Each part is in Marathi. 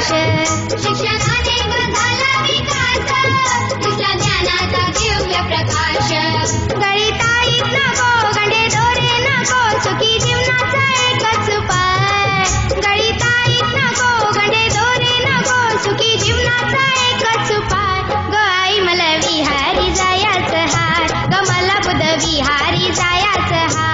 प्रकाश. शिक्षणाने झाला विकास, तुझ्या ज्ञानाचा दिव्य प्रकाश. गणिताईत नको गंडे दोरे नको, सुखी जीवनाचा एकच उपाय. गणिताईत नको गंडे दोरे नको, सुखी जीवनाचा एकच उपाय. ग आई मला विहारी जायाच हाय, ग मला बुध विहारी जायाच हाय.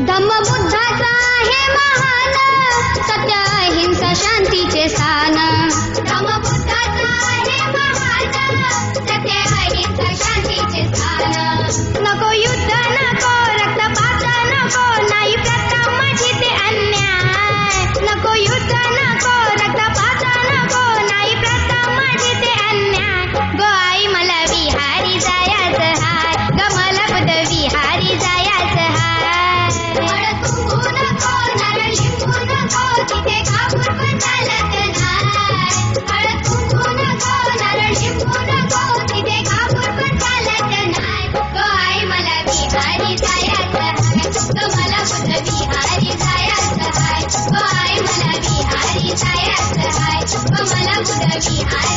धम्मबुद्धाचा आहे महान, सत्य अहिंसा शांतीचे स्थान. धम्मबुद्धाचा आहे महान, सत्य अहिंसा शांतीचे स्थान. नको युद्ध नको रक्तपात नको, नाही प्रथा माझी ते अन्याय. नको युद्ध नको रक्तपात नको, नाही प्रथा माझी ते अन्याय. गो आई मला विहारी जायाच हाय, ग मला बुध विहारी जायाच हाय. कुंकू नको नारळ लिंबू नको, तिथे कापूर पण चालत नाय. हळद कुंकू नको नारळ लिंबू नको, तिथे कापूर पण चालत नाय. गो आई मला विहारी जायाच हाय, ग मला बुध विहारी जायाच हाय. गो आई मला विहारी जायाच हाय, ग मला बुध विहारी